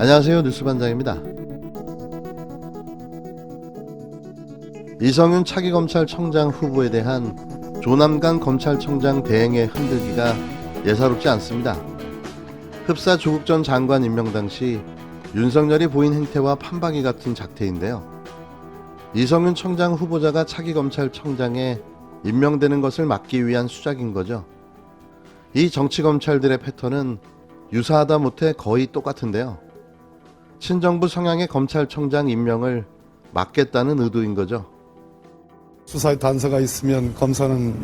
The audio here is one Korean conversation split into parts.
안녕하세요. 뉴스반장입니다. 이성윤 차기검찰청장 후보에 대한 조남관 검찰청장 대행의 흔들기가 예사롭지 않습니다. 흡사 조국 전 장관 임명 당시 윤석열이 보인 행태와 판박이 같은 작태인데요. 이성윤 청장 후보자가 차기검찰청장에 임명되는 것을 막기 위한 수작인 거죠. 이 정치검찰들의 패턴은 유사하다 못해 거의 똑같은데요. 친정부 성향의 검찰청장 임명을 막겠다는 의도인 거죠. 수사의 단서가 있으면 검사는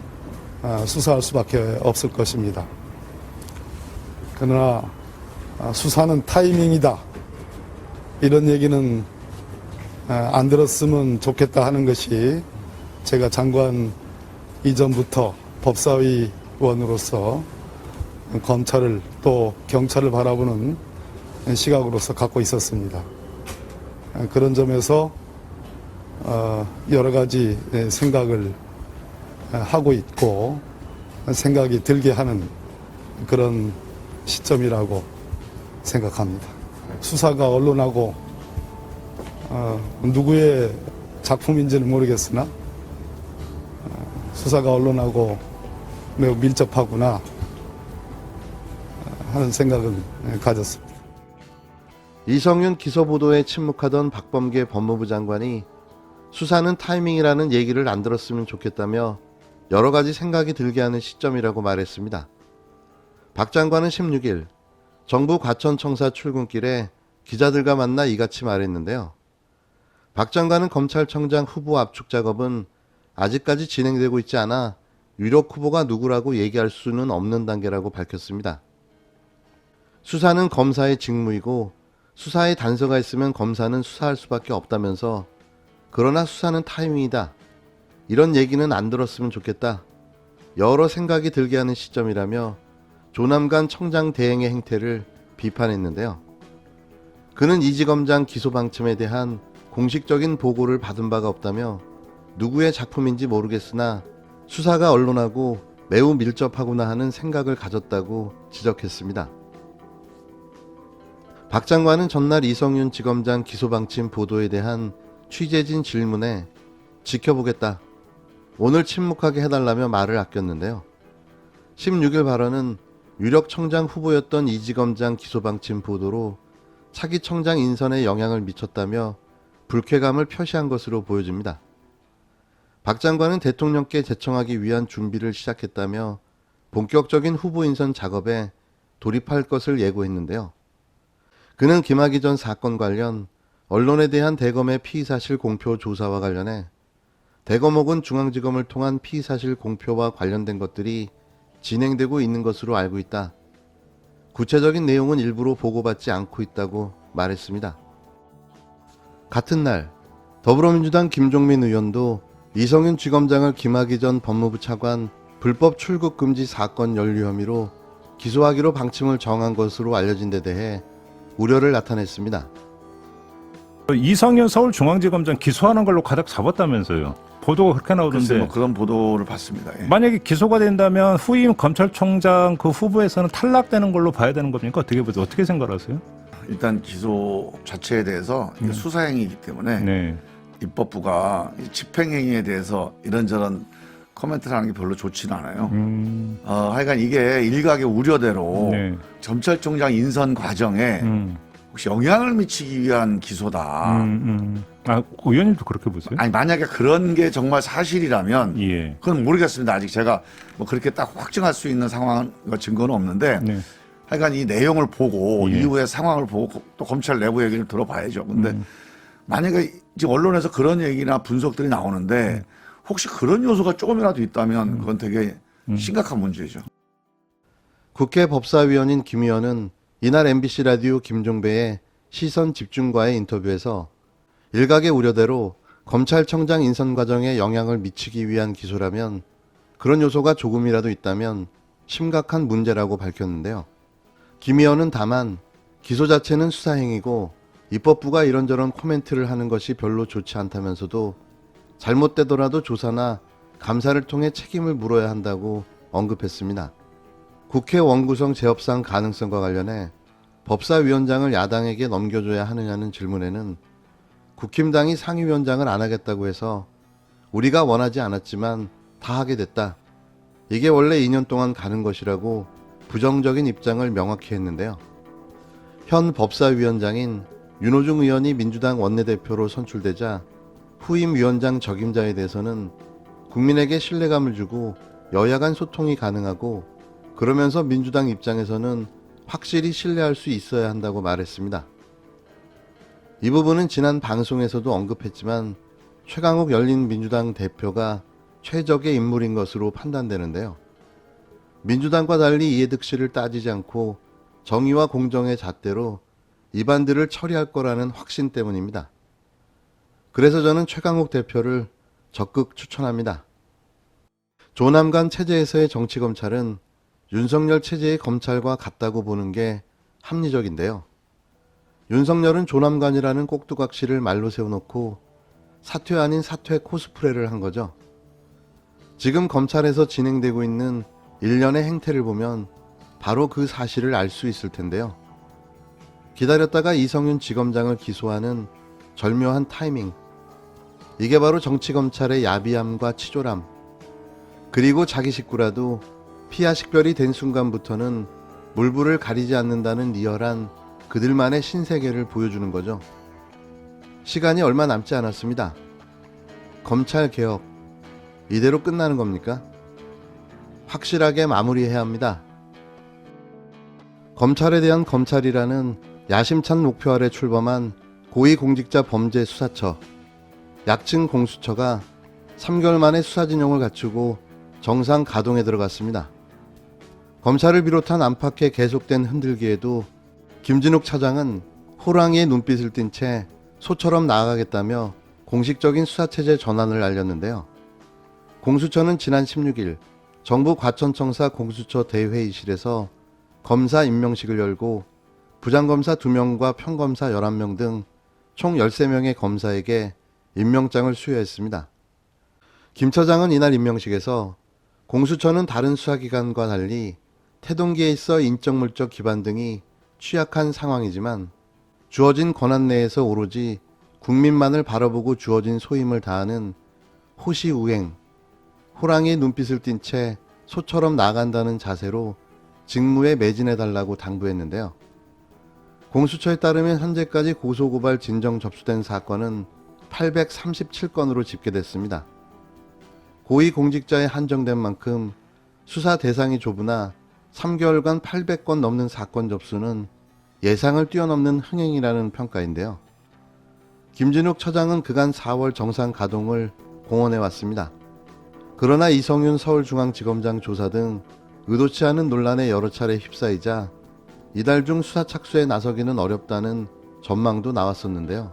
수사할 수밖에 없을 것입니다. 그러나 수사는 타이밍이다. 이런 얘기는 안 들었으면 좋겠다 하는 것이 제가 장관 이전부터 법사위원으로서 검찰을 또 경찰을 바라보는 시각으로서 갖고 있었습니다. 그런 점에서 여러 가지 생각을 하고 있고 생각이 들게 하는 그런 시점이라고 생각합니다. 수사가 언론하고 누구의 작품인지는 모르겠으나 수사가 언론하고 매우 밀접하구나 하는 생각은 가졌습니다. 이성윤 기소보도에 침묵하던 박범계 법무부 장관이 수사는 타이밍이라는 얘기를 안 들었으면 좋겠다며 여러 가지 생각이 들게 하는 시점이라고 말했습니다. 박 장관은 16일 정부 과천청사 출근길에 기자들과 만나 이같이 말했는데요. 박 장관은 검찰청장 후보 압축 작업은 아직까지 진행되고 있지 않아 유력 후보가 누구라고 얘기할 수는 없는 단계라고 밝혔습니다. 수사는 검사의 직무이고 수사에 단서가 있으면 검사는 수사할 수밖에 없다면서 그러나 수사는 타이밍이다. 이런 얘기는 안 들었으면 좋겠다. 여러 생각이 들게 하는 시점이라며 조남관 청장 대행의 행태를 비판했는데요. 그는 이지검장 기소 방침에 대한 공식적인 보고를 받은 바가 없다며 누구의 작품인지 모르겠으나 수사가 언론하고 매우 밀접하구나 하는 생각을 가졌다고 지적했습니다. 박 장관은 전날 이성윤 지검장 기소방침 보도에 대한 취재진 질문에 지켜보겠다. 오늘 침묵하게 해달라며 말을 아꼈는데요. 16일 발언은 유력 청장 후보였던 이 지검장 기소방침 보도로 차기 청장 인선에 영향을 미쳤다며 불쾌감을 표시한 것으로 보여집니다. 박 장관은 대통령께 제청하기 위한 준비를 시작했다며 본격적인 후보 인선 작업에 돌입할 것을 예고했는데요. 그는 김학의 전 사건 관련 언론에 대한 대검의 피의사실 공표 조사와 관련해 대검 혹은 중앙지검을 통한 피의사실 공표와 관련된 것들이 진행되고 있는 것으로 알고 있다. 구체적인 내용은 일부러 보고받지 않고 있다고 말했습니다. 같은 날 더불어민주당 김종민 의원도 이성윤 지검장을 김학의 전 법무부 차관 불법 출국 금지 사건 연루 혐의로 기소하기로 방침을 정한 것으로 알려진 데 대해 우려를 나타냈습니다. 이성윤 서울중앙지검장 기소하는 걸로 가닥 잡았다면서요. 보도가 그렇게 나오던데. 뭐 그런 보도를 봤습니다. 예. 만약에 기소가 된다면 후임 검찰총장 그 후보에서는 탈락되는 걸로 봐야 되는 겁니까? 어떻게 보세요? 어떻게 생각하세요? 일단 기소 자체에 대해서 이게 수사행위이기 때문에 네. 입법부가 집행행위에 대해서 이런저런 코멘트를 하는 게 별로 좋지는 않아요. 하여간 이게 일각의 우려대로 네. 검찰총장 인선 과정에 혹시 영향을 미치기 위한 기소다. 아, 의원님도 그렇게 보세요? 아니 만약에 그런 게 정말 사실이라면 예. 그건 모르겠습니다. 아직 제가 뭐 그렇게 딱 확증할 수 있는 상황 증거는 없는데 네. 하여간 이 내용을 보고 예. 이후의 상황을 보고 또 검찰 내부 얘기를 들어봐야죠. 근데 만약에 지금 언론에서 그런 얘기나 분석들이 나오는데 혹시 그런 요소가 조금이라도 있다면 그건 되게 심각한 문제죠. 국회 법사위원인 김 의원은 이날 MBC 라디오 김종배의 시선 집중과의 인터뷰에서 일각의 우려대로 검찰청장 인선 과정에 영향을 미치기 위한 기소라면 그런 요소가 조금이라도 있다면 심각한 문제라고 밝혔는데요. 김 의원은 다만 기소 자체는 수사행위고 입법부가 이런저런 코멘트를 하는 것이 별로 좋지 않다면서도 잘못되더라도 조사나 감사를 통해 책임을 물어야 한다고 언급했습니다. 국회 원구성 재협상 가능성과 관련해 법사위원장을 야당에게 넘겨줘야 하느냐는 질문에는 국힘당이 상임위원장을 안 하겠다고 해서 우리가 원하지 않았지만 다 하게 됐다. 이게 원래 2년 동안 가는 것이라고 부정적인 입장을 명확히 했는데요. 현 법사위원장인 윤호중 의원이 민주당 원내대표로 선출되자 후임 위원장 적임자에 대해서는 국민에게 신뢰감을 주고 여야 간 소통이 가능하고 그러면서 민주당 입장에서는 확실히 신뢰할 수 있어야 한다고 말했습니다. 이 부분은 지난 방송에서도 언급했지만 최강욱 열린민주당 대표가 최적의 인물인 것으로 판단되는데요. 민주당과 달리 이해득실을 따지지 않고 정의와 공정의 잣대로 입안들을 처리할 거라는 확신 때문입니다. 그래서 저는 최강욱 대표를 적극 추천합니다. 조남관 체제에서의 정치검찰은 윤석열 체제의 검찰과 같다고 보는 게 합리적인데요. 윤석열은 조남관이라는 꼭두각시를 말로 세워놓고 사퇴 아닌 사퇴 코스프레를 한 거죠. 지금 검찰에서 진행되고 있는 일련의 행태를 보면 바로 그 사실을 알 수 있을 텐데요. 기다렸다가 이성윤 지검장을 기소하는 절묘한 타이밍. 이게 바로 정치검찰의 야비함과 치졸함. 그리고 자기 식구라도 피하 식별이 된 순간부터는 물불을 가리지 않는다는 리얼한 그들만의 신세계를 보여주는 거죠. 시간이 얼마 남지 않았습니다. 검찰 개혁, 이대로 끝나는 겁니까? 확실하게 마무리해야 합니다. 검찰에 대한 검찰이라는 야심찬 목표 아래 출범한 고위공직자 범죄 수사처, 약칭 공수처가 3개월 만에 수사 진영을 갖추고 정상 가동에 들어갔습니다. 검찰을 비롯한 안팎의 계속된 흔들기에도 김진욱 차장은 호랑이의 눈빛을 띤 채 소처럼 나아가겠다며 공식적인 수사체제 전환을 알렸는데요. 공수처는 지난 16일 정부 과천청사 공수처 대회의실에서 검사 임명식을 열고 부장검사 2명과 평검사 11명 등 총 13명의 검사에게 임명장을 수여했습니다. 김 처장은 이날 임명식에서 공수처는 다른 수사기관과 달리 태동기에 있어 인적물적 기반 등이 취약한 상황이지만 주어진 권한 내에서 오로지 국민만을 바라보고 주어진 소임을 다하는 호시우행, 호랑이의 눈빛을 띤 채 소처럼 나아간다는 자세로 직무에 매진해달라고 당부했는데요. 공수처에 따르면 현재까지 고소고발 진정 접수된 사건은 837건으로 집계됐습니다. 고위공직자에 한정된 만큼 수사 대상이 좁으나 3개월간 800건 넘는 사건 접수는 예상을 뛰어넘는 흥행이라는 평가인데요. 김진욱 처장은 그간 4월 정상 가동을 공언해 왔습니다. 그러나 이성윤 서울중앙지검장 조사 등 의도치 않은 논란에 여러 차례 휩싸이자 이달 중 수사 착수에 나서기는 어렵다는 전망도 나왔었는데요.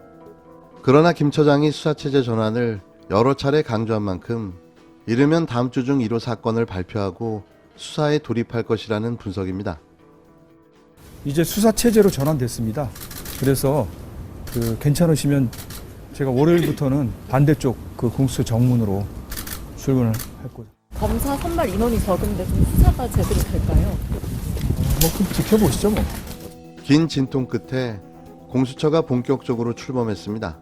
그러나 김 처장이 수사체제 전환을 여러 차례 강조한 만큼 이르면 다음 주 중 1호 사건을 발표하고 수사에 돌입할 것이라는 분석입니다. 이제 수사 체제로 전환됐습니다. 그래서 괜찮으시면 제가 월요일부터는 반대쪽 공수처 정문으로 출근을 할 거죠. 검사 선발 인원이 적은데 좀 수사가 제대로 될까요? 그럼 지켜보시죠 뭐. 긴 진통 끝에 공수처가 본격적으로 출범했습니다.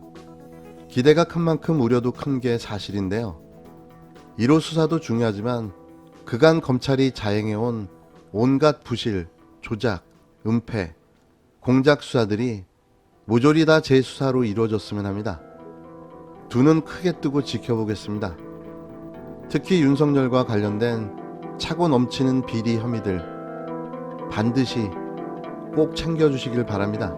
기대가 큰 만큼 우려도 큰 게 사실인데요. 1호 수사도 중요하지만 그간 검찰이 자행해온 온갖 부실, 조작, 은폐, 공작 수사들이 모조리 다 재수사로 이루어졌으면 합니다. 두 눈 크게 뜨고 지켜보겠습니다. 특히 윤석열과 관련된 차고 넘치는 비리 혐의들 반드시 꼭 챙겨주시길 바랍니다.